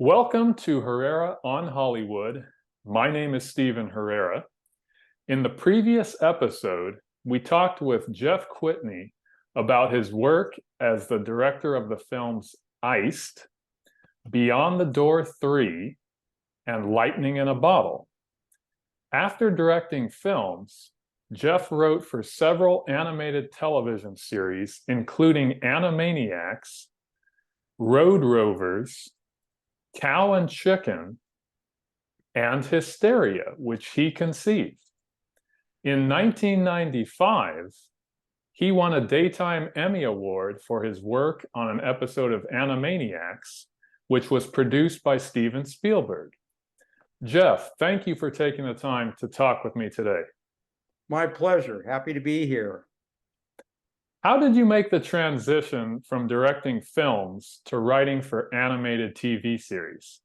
Welcome to Herrera on Hollywood. My name is Steven Herrera. In the previous episode, we talked with Jeff Kwitny about his work as the director of the films Iced, Beyond the Door 3, and Lightning in a Bottle. After directing films, Jeff wrote for several animated television series, including Animaniacs, Rovers, Cow and Chicken, and Histeria, which he conceived. In 1995, he won a Daytime Emmy Award for his work on an episode of Animaniacs, which was produced by Steven Spielberg. Jeff, thank you for taking the time to talk with me today. My pleasure. Happy to be here. How did you make the transition from directing films to writing for animated TV series?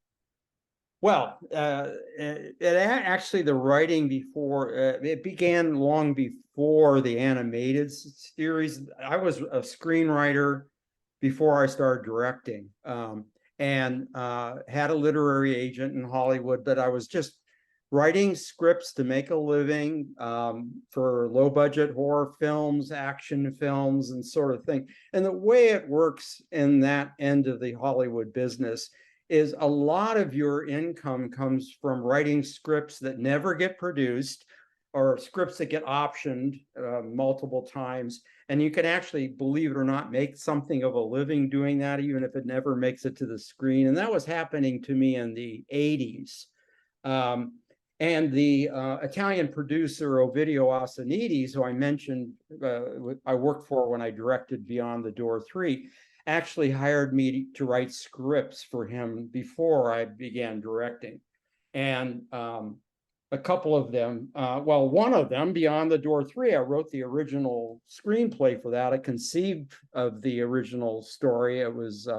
Well, actually the writing before it began long before the animated series. I was a screenwriter before I started directing, and had a literary agent in Hollywood, but I was just writing scripts to make a living for low budget horror films, action films, and sort of thing. And the way it works in that end of the Hollywood business is a lot of your income comes from writing scripts that never get produced, or scripts that get optioned multiple times. And you can actually, believe it or not, make something of a living doing that, even if it never makes it to the screen. And that was happening to me in the 80s. And the Italian producer Ovidio Assanides, who I mentioned I worked for when I directed Beyond the Door 3, actually hired me to write scripts for him before I began directing. And a couple of them, one of them, Beyond the Door 3, I wrote the original screenplay for that. I conceived of the original story. It was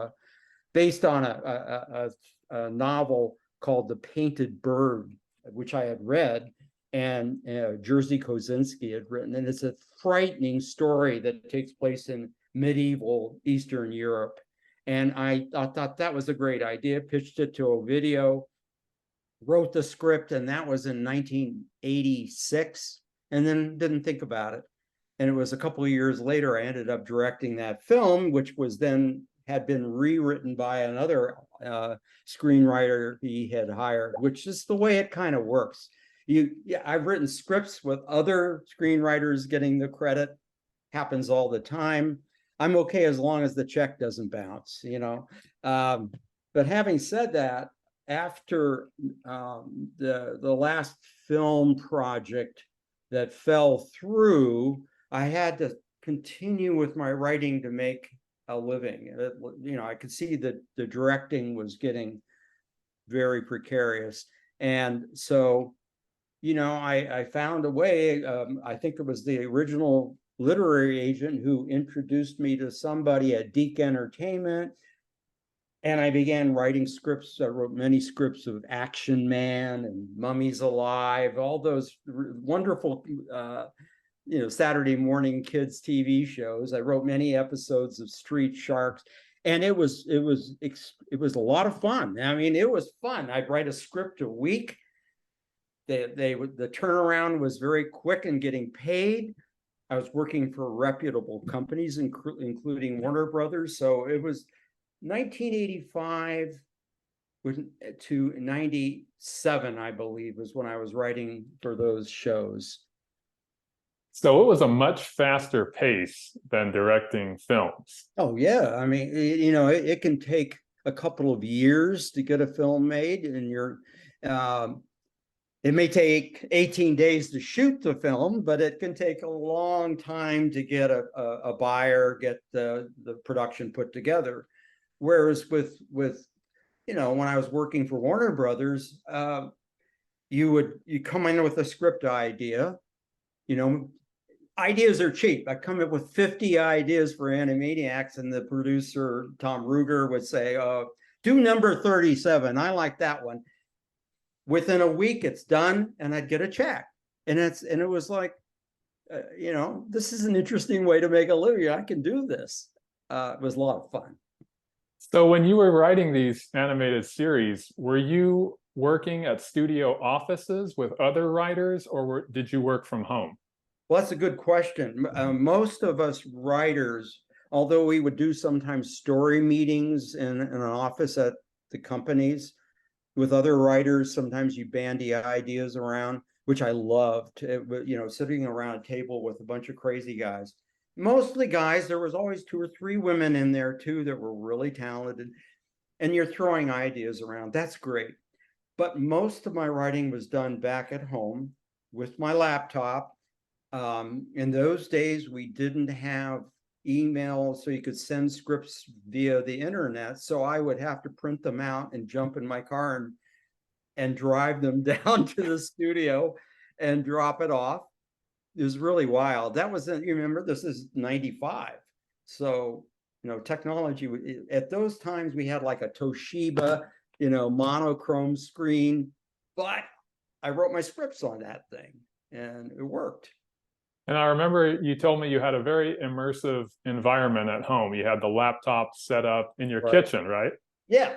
based on a novel called The Painted Bird, which I had read, and Jerzy Kosinski had written. And it's a frightening story that takes place in medieval Eastern Europe. And I thought that was a great idea, pitched it to Ovidio, wrote the script, and that was in 1986, and then didn't think about it. And it was a couple of years later, I ended up directing that film, which was then had been rewritten by another screenwriter he had hired, which is the way it kind of works. I've written scripts with other screenwriters getting the credit. Happens all the time. I'm okay as long as the check doesn't bounce, you know. But having said that, after the last film project that fell through, I had to continue with my writing to make a living. I could see that the directing was getting very precarious. And so, I found a way. I think it was the original literary agent who introduced me to somebody at Deke Entertainment. And I began writing scripts. I wrote many scripts of Action Man and Mummies Alive, all those wonderful Saturday morning kids TV shows. I wrote many episodes of Street Sharks, and it was a lot of fun. I mean, it was fun. I'd write a script a week. The turnaround was very quick in getting paid. I was working for reputable companies, including Warner Brothers. So it was 1985 to 97, I believe, was when I was writing for those shows. So it was a much faster pace than directing films. Oh, yeah. I mean, it can take a couple of years to get a film made, and it may take 18 days to shoot the film, but it can take a long time to get a buyer, get the production put together. Whereas with when I was working for Warner Brothers, you come in with a script idea. Ideas are cheap. I come up with 50 ideas for Animaniacs, and the producer, Tom Ruger, would say, do number 37. I like that one. Within a week, it's done, and I'd get a check. And it was like, this is an interesting way to make a living. I can do this. It was a lot of fun. So when you were writing these animated series, were you working at studio offices with other writers, or did you work from home? Well, that's a good question. Most of us writers, although we would do sometimes story meetings in an office at the companies with other writers, sometimes you bandy ideas around, which I loved. Sitting around a table with a bunch of crazy guys. Mostly guys. There was always 2 or 3 women in there too that were really talented, and you're throwing ideas around. That's great. But most of my writing was done back at home with my laptop. In those days, we didn't have email, so you could send scripts via the internet. So I would have to print them out and jump in my car and drive them down to the studio and drop it off. It was really wild. That was, you remember, this is 95. So, technology, at those times, we had like a Toshiba, monochrome screen, but I wrote my scripts on that thing and it worked. And I remember you told me you had a very immersive environment at home. You had the laptop set up in your Right. kitchen, right? Yeah,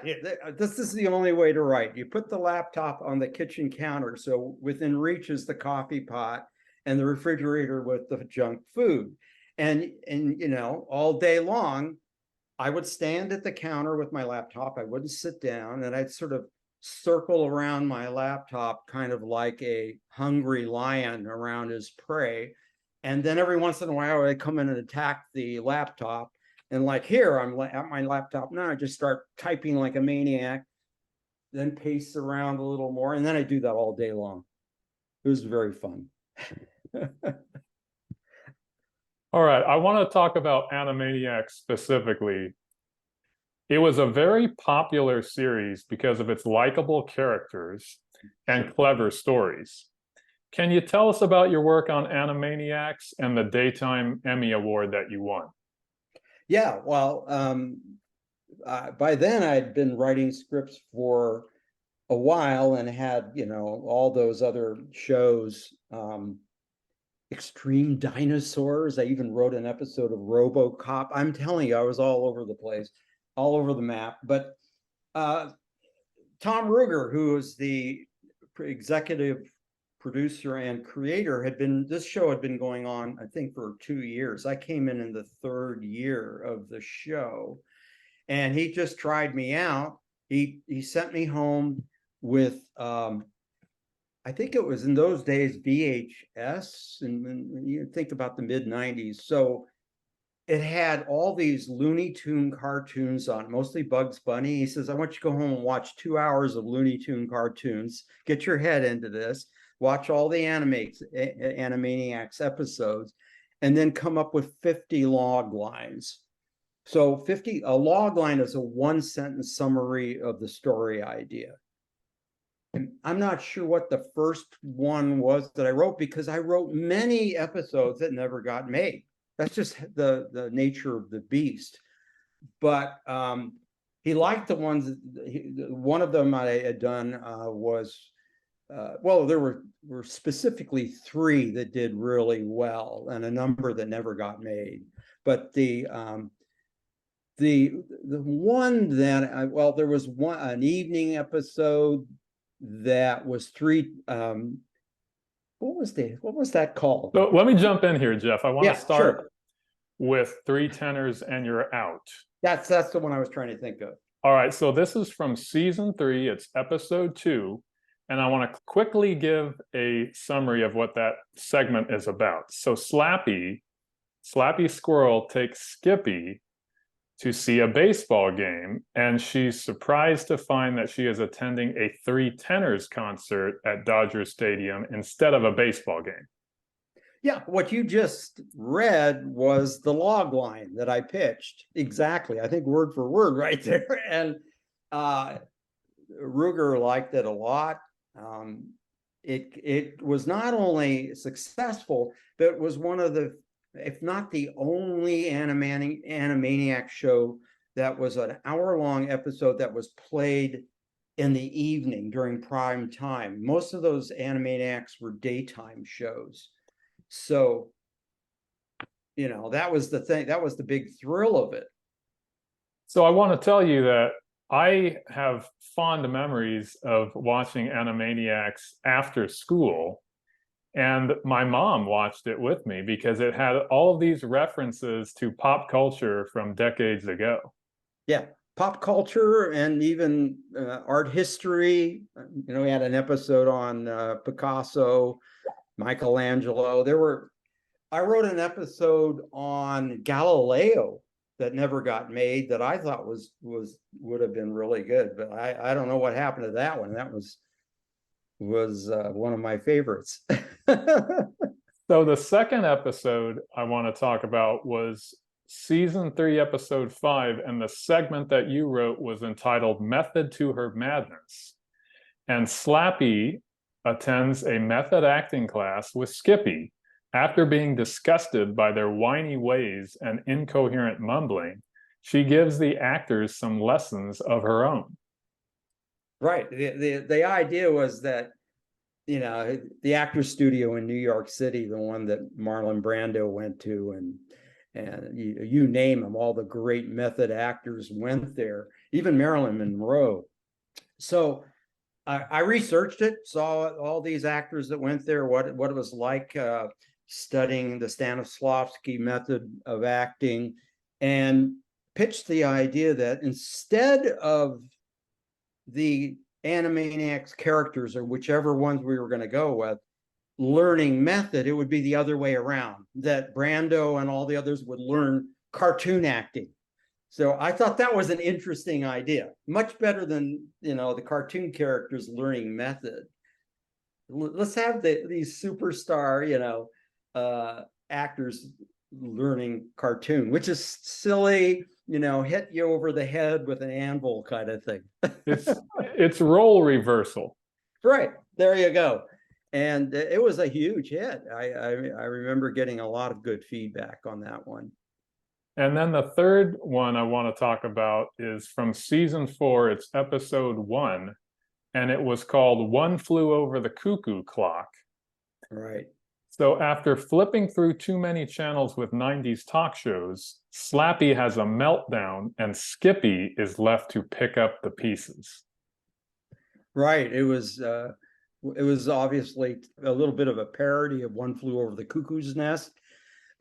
this is the only way to write. You put the laptop on the kitchen counter, so within reach is the coffee pot and the refrigerator with the junk food. And all day long, I would stand at the counter with my laptop. I wouldn't sit down, and I'd sort of circle around my laptop, kind of like a hungry lion around his prey. And then every once in a while, I'd come in and attack the laptop. And like here, I'm at my laptop now. I just start typing like a maniac, then pace around a little more, and then I do that all day long. It was very fun. All right, I want to talk about Animaniacs specifically. It was a very popular series because of its likable characters and clever stories. Can you tell us about your work on Animaniacs and the Daytime Emmy Award that you won? Yeah, well, by then I'd been writing scripts for a while and had, all those other shows, Extreme Dinosaurs. I even wrote an episode of RoboCop. I'm telling you, I was all over the place, all over the map. But Tom Ruger, who is the executive producer and creator, this show had been going on, I think, for 2 years. I came in the 3rd year of the show, and he just tried me out. He sent me home with I think it was in those days VHS, and you think about the mid-90s. So it had all these Looney Tune cartoons on, mostly Bugs Bunny. He says, I want you to go home and watch 2 hours of Looney Tune cartoons, get your head into this, watch all the Animaniacs episodes, and then come up with 50 log lines. So a log line is a 1-sentence summary of the story idea. And I'm not sure what the first one was that I wrote, because I wrote many episodes that never got made. That's just the nature of the beast. But he liked the ones. One of them I had done was, well, there were specifically 3 that did really well, and a number that never got made. But the one that well, there was an evening episode that was 3. What was that called? So let me jump in here, Jeff. I want to start sure. with 3 Tenors and You're Out. That's the one I was trying to think of. All right, so this is from season 3. It's episode 2. And I want to quickly give a summary of what that segment is about. So Slappy Squirrel takes Skippy to see a baseball game, and she's surprised to find that she is attending a 3 Tenors concert at Dodger Stadium instead of a baseball game. Yeah, what you just read was the log line that I pitched. Exactly. I think word for word right there. And Ruger liked it a lot. It was not only successful, but it was one of the, if not the only Animaniacs show that was an hour-long episode that was played in the evening during prime time. Most of those Animaniacs were daytime shows. So, that was the thing. That was the big thrill of it. So I want to tell you that I have fond memories of watching Animaniacs after school. And my mom watched it with me because it had all of these references to pop culture from decades ago. Yeah, pop culture and even art history. We had an episode on Picasso, Michelangelo. I wrote an episode on Galileo that never got made that I thought would have been really good, but I don't know what happened to that one. That was one of my favorites. So the second episode I want to talk about was season 3, episode 5, and the segment that you wrote was entitled Method to Her Madness. And Slappy attends a method acting class with Skippy. After being disgusted by their whiny ways and incoherent mumbling, she gives the actors some lessons of her own. Right. The idea was that the Actors Studio in New York City, the one that Marlon Brando went to, and you name them, all the great method actors went there, even Marilyn Monroe. So I researched it, saw all these actors that went there, what it was like studying the Stanislavski method of acting, and pitched the idea that instead of the Animaniacs characters, or whichever ones we were going to go with, learning method, it would be the other way around, that Brando and all the others would learn cartoon acting. So I thought that was an interesting idea, much better than the cartoon characters learning method. Let's have these superstar actors learning cartoon, which is silly, hit you over the head with an anvil kind of thing. It's role reversal. Right, there you go. And it was a huge hit. I remember getting a lot of good feedback on that one. And then the third one I want to talk about is from season 4. It's episode 1, and it was called One Flew Over the Cuckoo Clock. Right. So after flipping through too many channels with 90s talk shows, Slappy has a meltdown and Skippy is left to pick up the pieces. Right. It was obviously a little bit of a parody of One Flew Over the Cuckoo's Nest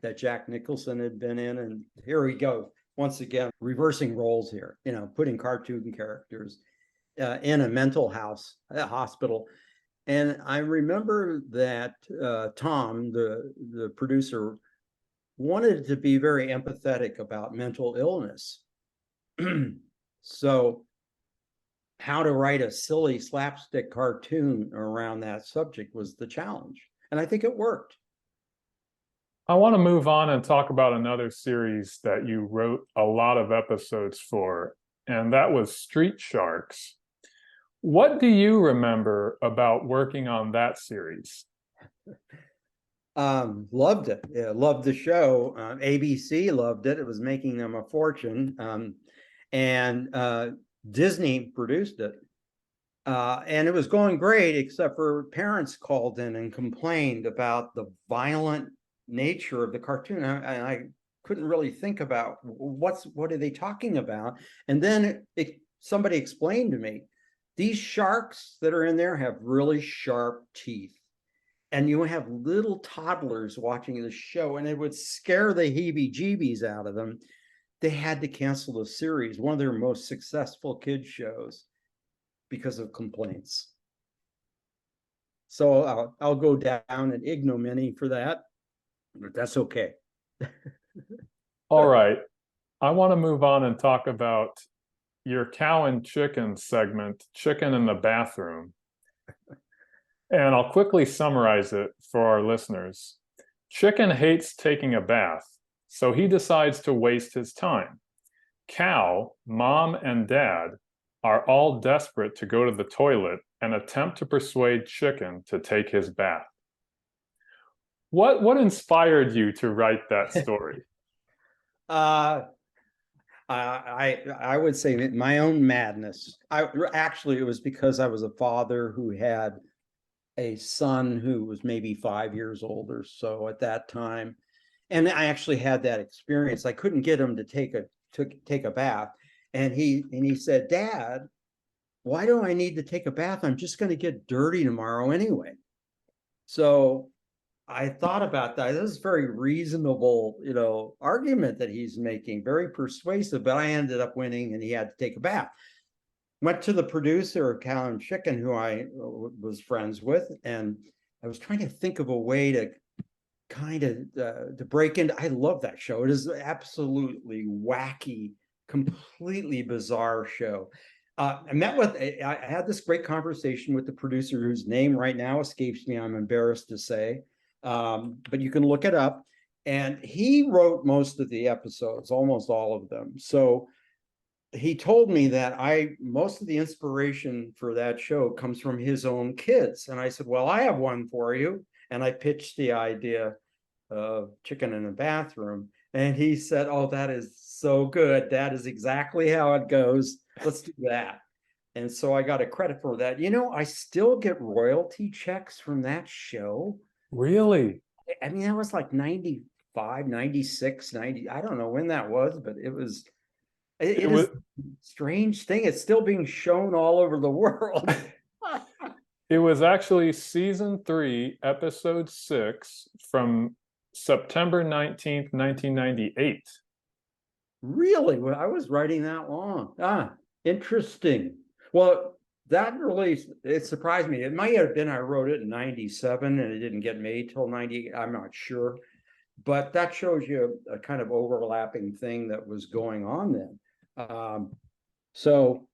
that Jack Nicholson had been in. And here we go. Once again, reversing roles here, putting cartoon characters in a mental hospital. And I remember that Tom, the producer, wanted to be very empathetic about mental illness. So how to write a silly slapstick cartoon around that subject was the challenge. And I think it worked. I want to move on and talk about another series that you wrote a lot of episodes for, and that was Street Sharks. What do you remember about working on that series? Loved it. Yeah, loved the show. ABC loved it. It was making them a fortune. And Disney produced it. And it was going great, except for parents called in and complained about the violent nature of the cartoon. I couldn't really think about what are they talking about. And then somebody explained to me, these sharks that are in there have really sharp teeth. And you have little toddlers watching the show, and it would scare the heebie-jeebies out of them. They had to cancel the series, one of their most successful kids shows, because of complaints. So I'll go down in ignominy for that, but that's okay. All right. I want to move on and talk about your cow and chicken segment, Chicken in the Bathroom. And I'll quickly summarize it for our listeners. Chicken hates taking a bath, so he decides to waste his time. Cow, Mom, and Dad are all desperate to go to the toilet and attempt to persuade Chicken to take his bath. What inspired you to write that story? I would say my own madness. It was because I was a father who had a son who was maybe 5 years old or so at that time, and I actually had that experience. I couldn't get him to take a bath, And he said, Dad, why do I need to take a bath? I'm just going to get dirty tomorrow anyway. So I thought about that. This is a very reasonable, argument that he's making, very persuasive, but I ended up winning and he had to take a bath. Went to the producer of Cow and Chicken, who I was friends with, and I was trying to think of a way to kind of to break into. I love that show. It is absolutely wacky, completely bizarre show. I had this great conversation with the producer, whose name right now escapes me. I'm embarrassed to say, but you can look it up. And he wrote most of the episodes, almost all of them. So he told me that most of the inspiration for that show comes from his own kids. And I said, well, I have one for you. And I pitched the idea of chicken in a bathroom. And he said, oh, that is so good. That is exactly how it goes. Let's do that. And so I got a credit for that. I still get royalty checks from that show. Really? I mean, that was like 95, 96, 90. I don't know when that was, but it was a strange thing. It's still being shown all over the world. It was actually season 3, episode 6 from September 19th, 1998. Really? Well, I was writing that long. Interesting. Well, that really, it surprised me. It might have been I wrote it in 97 and it didn't get made till 98. I'm not sure. But that shows you a kind of overlapping thing that was going on then. So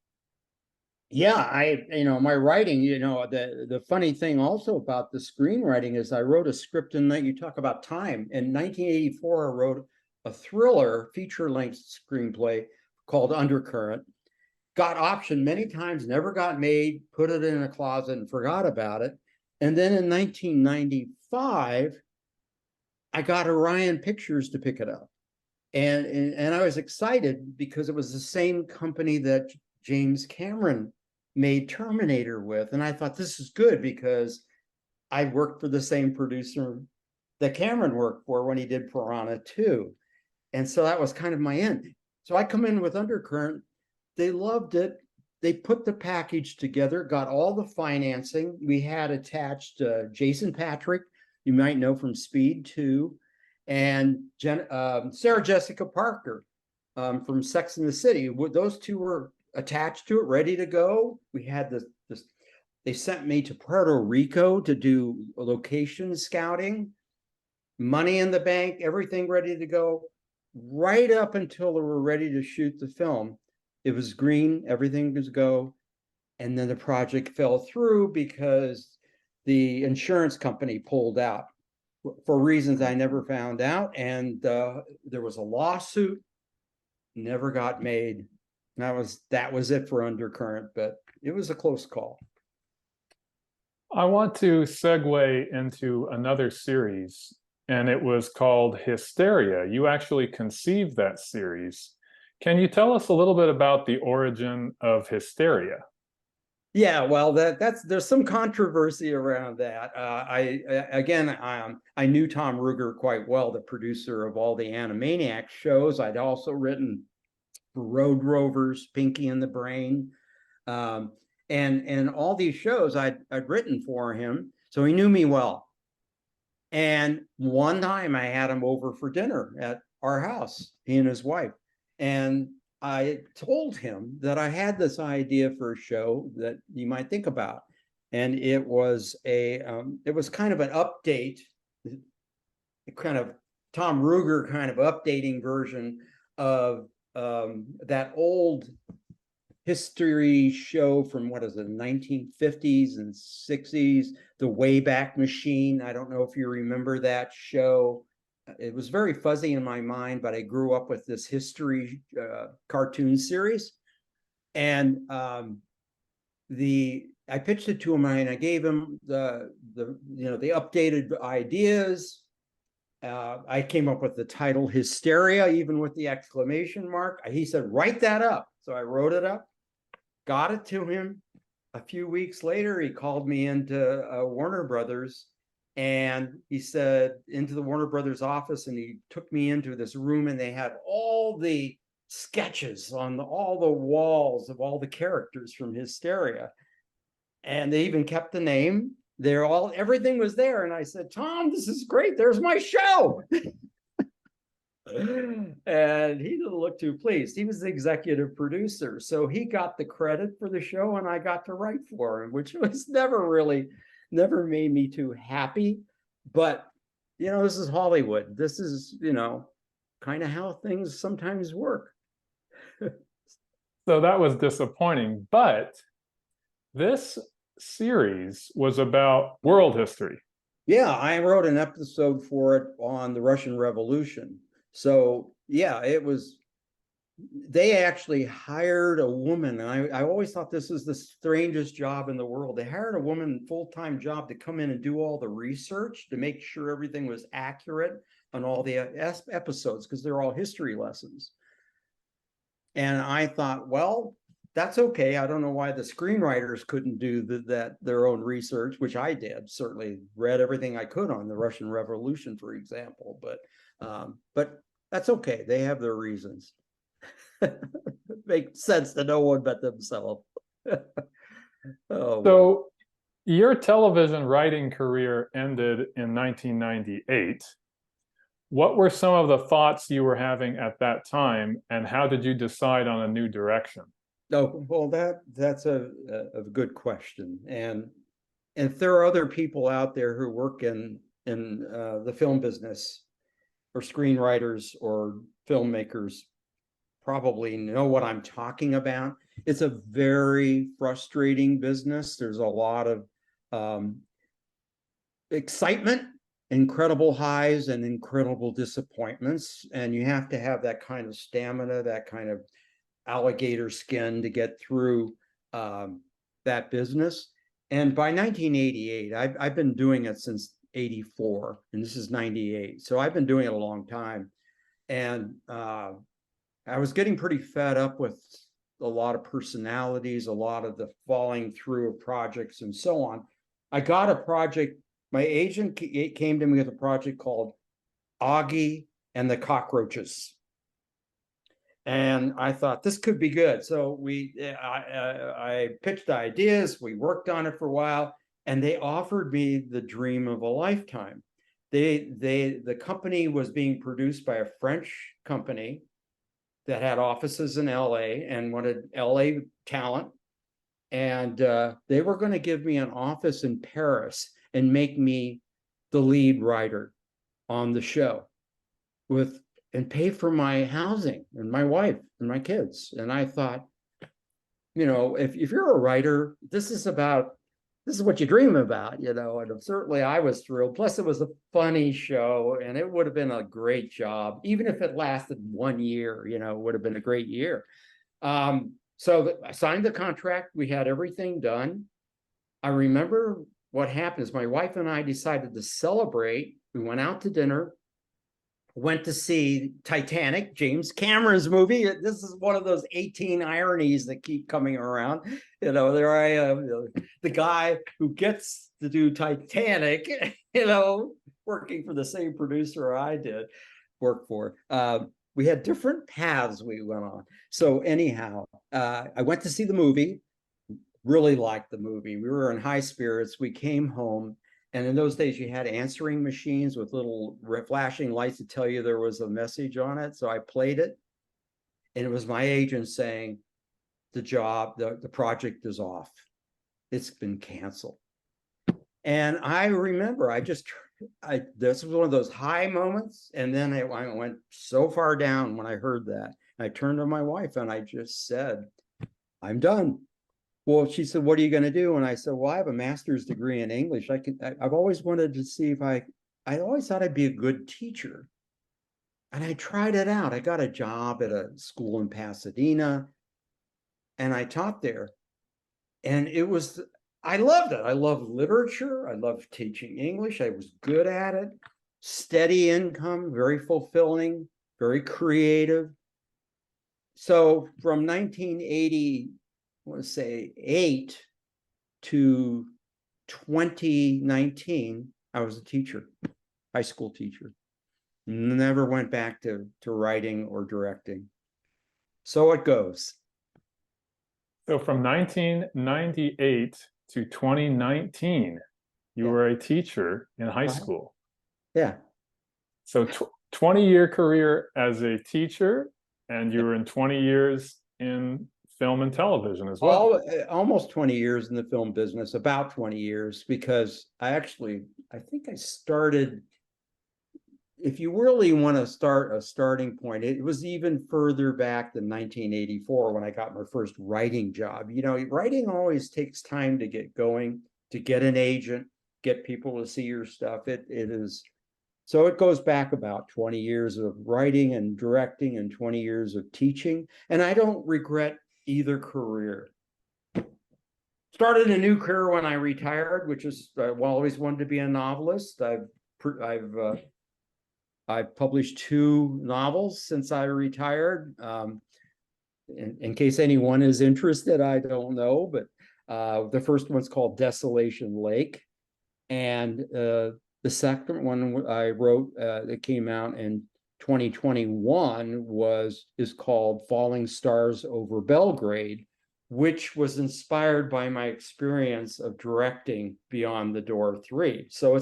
yeah, my writing, the funny thing also about the screenwriting is I wrote a script in that you talk about time. In 1984, I wrote a thriller feature-length screenplay called Undercurrent. Got optioned many times, never got made, put it in a closet and forgot about it. And then in 1995, I got Orion Pictures to pick it up. And I was excited because it was the same company that James Cameron made Terminator with. And I thought, this is good because I worked for the same producer that Cameron worked for when he did Piranha 2. And so that was kind of my end. So I come in with Undercurrent. They loved it. They put the package together, got all the financing. We had attached Jason Patrick, you might know from Speed 2, and Sarah Jessica Parker from Sex and the City. Those two were attached to it, ready to go. We had this. They sent me to Puerto Rico to do location scouting, money in the bank, everything ready to go, right up until they were ready to shoot the film. It was green, everything was go. And then the project fell through because the insurance company pulled out for reasons I never found out. And there was a lawsuit, never got made. That was it for Undercurrent, but it was a close call. I want to segue into another series, and it was called Hysteria. You actually conceived that series. Can you tell us a little bit about the origin of Hysteria? Yeah, well, there's some controversy around that. I knew Tom Ruegger quite well, the producer of all the Animaniacs shows. I'd also written for Rovers, Pinky and the Brain, and all these shows I'd written for him, so he knew me well. And one time I had him over for dinner at our house, he and his wife, and I told him that I had this idea for a show that you might think about. And it was kind of an update, kind of Tom Ruegger kind of updating version of that old history show from, what is it, 1950s and 60s, The Wayback Machine. I don't know if you remember that show. It was very fuzzy in my mind, but I grew up with this history cartoon series. And I pitched it to him and I gave him the updated ideas. I came up with the title Hysteria, even with the exclamation mark. He said, write that up. So I wrote it up, got it to him. A few weeks later, he called me into Warner Brothers. And he said, into the Warner Brothers office, and he took me into this room, and they had all the sketches on all the walls of all the characters from Hysteria. And they even kept the name. Everything was there. And I said, Tom, this is great. There's my show. And he didn't look too pleased. He was the executive producer. So he got the credit for the show and I got to write for him, which was never made me too happy. But, this is Hollywood. This is, kind of how things sometimes work. So that was disappointing. But this series was about world history. Yeah, I wrote an episode for it on the Russian Revolution. So yeah, they actually hired a woman. And I always thought this was the strangest job in the world. They hired a woman full-time job to come in and do all the research to make sure everything was accurate on all the episodes, because they're all history lessons. And I thought, well, that's okay. I don't know why the screenwriters couldn't do their own research, which I did. Certainly read everything I could on the Russian Revolution, for example. But that's okay. They have their reasons. Makes sense to no one but themselves. So your television writing career ended in 1998. What were some of the thoughts you were having at that time, and how did you decide on a new direction? Oh, well, that's a good question. And if there are other people out there who work in the film business, or screenwriters or filmmakers, probably know what I'm talking about. It's a very frustrating business. There's a lot of excitement, incredible highs, and incredible disappointments. And you have to have that kind of stamina, that kind of alligator skin to get through that business. And by 1988, I've been doing it since 84, and this is 98. So I've been doing it a long time. And I was getting pretty fed up with a lot of personalities, a lot of the falling through of projects and so on. I got a project. My agent came to me with a project called Augie and the Cockroaches. And I thought this could be good. So I pitched ideas. We worked on it for a while, and they offered me the dream of a lifetime. The company was being produced by a French company that had offices in LA and wanted LA talent. And they were going to give me an office in Paris and make me the lead writer on the show and pay for my housing and my wife and my kids. And I thought, if you're a writer, this is what you dream about, and certainly I was thrilled. Plus it was a funny show, and it would have been a great job. Even if it lasted 1 year, it would have been a great year. So I signed the contract. We had everything done. I remember what happened is my wife and I decided to celebrate. We went out to dinner, went to see Titanic, James Cameron's movie. This is one of those 18 ironies that keep coming around. There I am, the guy who gets to do Titanic, working for the same producer I did work for. We had different paths we went on. So anyhow, I went to see the movie, really liked the movie. We were in high spirits. We came home. And in those days, you had answering machines with little flashing lights to tell you there was a message on it. So I played it. And it was my agent saying, the project is off. It's been canceled. And I remember this was one of those high moments. And then I went so far down when I heard that. I turned to my wife and I just said, I'm done. Well, she said, what are you going to do? And I said, well, I have a master's degree in English. I've always wanted to see if I always thought I'd be a good teacher. And I tried it out. I got a job at a school in Pasadena and I taught there. And I loved it. I loved literature. I loved teaching English. I was good at it. Steady income, very fulfilling, very creative. So from 1980, I want to say 8 to 2019, I was a teacher, high school teacher. Never went back to writing or directing. So it goes. So from 1998 to 2019, you Yeah. were a teacher in high Uh-huh. school. Yeah. So 20-year career as a teacher, and you were in 20 years in film and television as well. Almost 20 years in the film business, about 20 years, because I think I started, if you really want to start a starting point, it was even further back than 1984 when I got my first writing job. You know, writing always takes time to get going, to get an agent, get people to see your stuff. It is, so it goes back about 20 years of writing and directing and 20 years of teaching. And I don't regret either career. Started a new career when I retired, which is always wanted to be a novelist. I've published 2 novels since I retired. In case anyone is interested, I don't know, but the first one's called Desolation Lake, and the second one I wrote that came out in 2021 is called Falling Stars Over Belgrade, which was inspired by my experience of directing Beyond the Door 3. So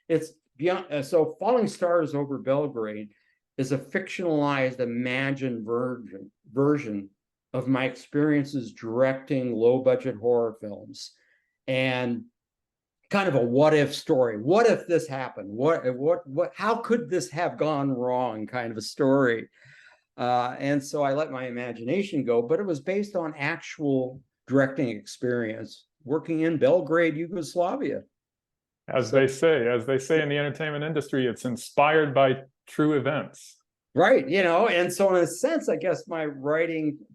it's beyond. So Falling Stars Over Belgrade is a fictionalized, imagined version of my experiences directing low budget horror films, and kind of a what if story. What if this happened? How could this have gone wrong? Kind of a story. And so I let my imagination go, but it was based on actual directing experience working in Belgrade, Yugoslavia. As they say in the entertainment industry, it's inspired by true events. Right. You know, and so in a sense, I guess my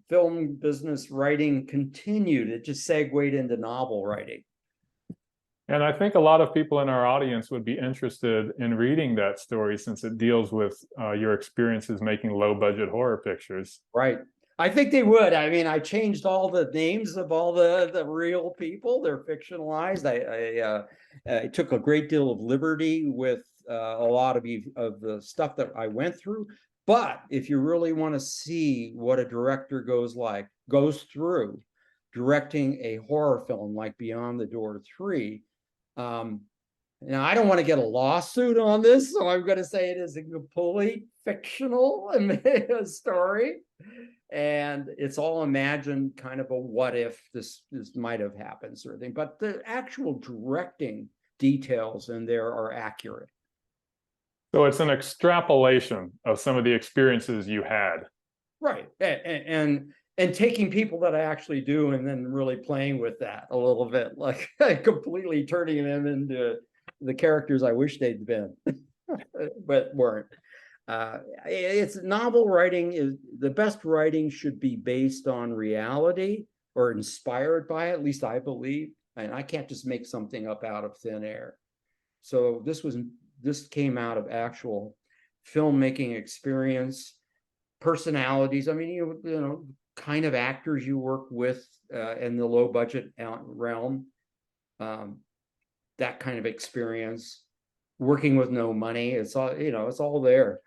film business writing continued. It just segued into novel writing. And I think a lot of people in our audience would be interested in reading that story since it deals with your experiences making low budget horror pictures. Right. I think they would. I mean, I changed all the names of all the real people. They're fictionalized. I took a great deal of liberty with a lot of the stuff that I went through. But if you really want to see what a director goes through directing a horror film like Beyond the Door 3, now I don't want to get a lawsuit on this, so I'm going to say it is a completely fictional story. And it's all imagined, kind of a what if this might have happened sort of thing. But the actual directing details in there are accurate. So it's an extrapolation of some of the experiences you had. Right. And taking people that I actually do and then really playing with that a little bit, like completely turning them into the characters I wish they'd been, but weren't. It's novel writing is the best writing should be based on reality or inspired by it, at least I believe. And I can't just make something up out of thin air. So this came out of actual filmmaking experience, personalities. I mean, you know, kind of actors you work with in the low budget realm, that kind of experience. Working with no money, it's all, you know, it's all there.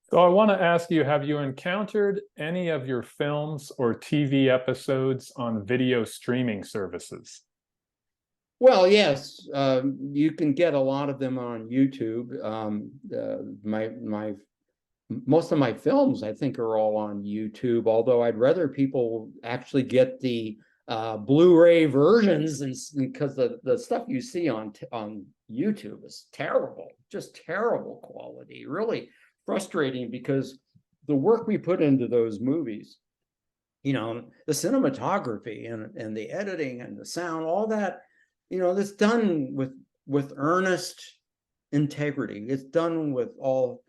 So I want to ask you, have you encountered any of your films or TV episodes on video streaming services? Well, yes, you can get a lot of them on YouTube. Most of my films, I think, are all on YouTube, although I'd rather people actually get the Blu-ray versions, and because the stuff you see on YouTube is terrible, just terrible quality, really frustrating, because the work we put into those movies, you know, the cinematography and the editing and the sound, all that, you know, that's done with earnest integrity. It's done with all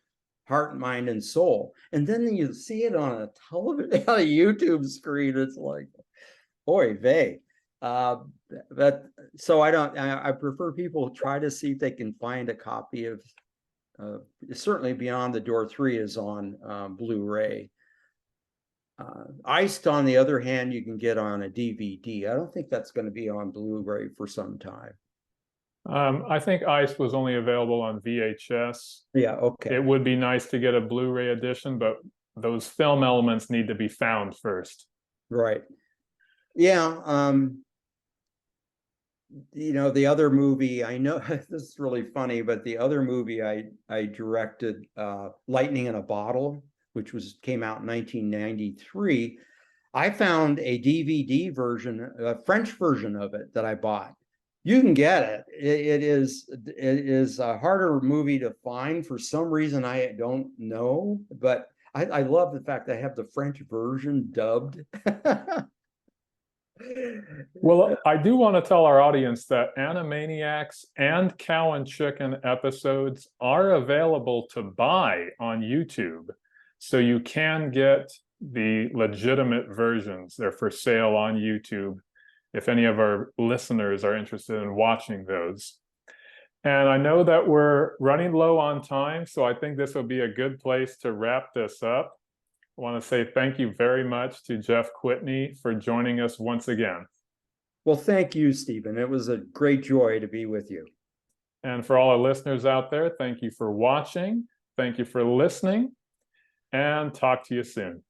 heart, mind, and soul. And then you see it on a television, on a YouTube screen. It's like, oy vey. But so I prefer people try to see if they can find a copy of certainly Beyond the Door 3 is on Blu-ray. Iced, on the other hand, you can get on a DVD. I don't think that's going to be on Blu-ray for some time. I think Ice was only available on VHS. Yeah, okay. It would be nice to get a Blu-ray edition, but those film elements need to be found first. Right. Yeah. The other movie, I know this is really funny, but the other movie I directed, Lightning in a Bottle, which came out in 1993. I found a DVD version, a French version of it that I bought. You can get it. It is a harder movie to find for some reason I don't know, but I love the fact that I have the French version dubbed. Well, I do want to tell our audience that Animaniacs and Cow and Chicken episodes are available to buy on YouTube. So you can get the legitimate versions. They're for sale on YouTube if any of our listeners are interested in watching those. And I know that we're running low on time, so I think this will be a good place to wrap this up. I want to say thank you very much to Jeff Kwitny for joining us once again. Well, thank you, Stephen. It was a great joy to be with you. And for all our listeners out there, thank you for watching. Thank you for listening, and talk to you soon.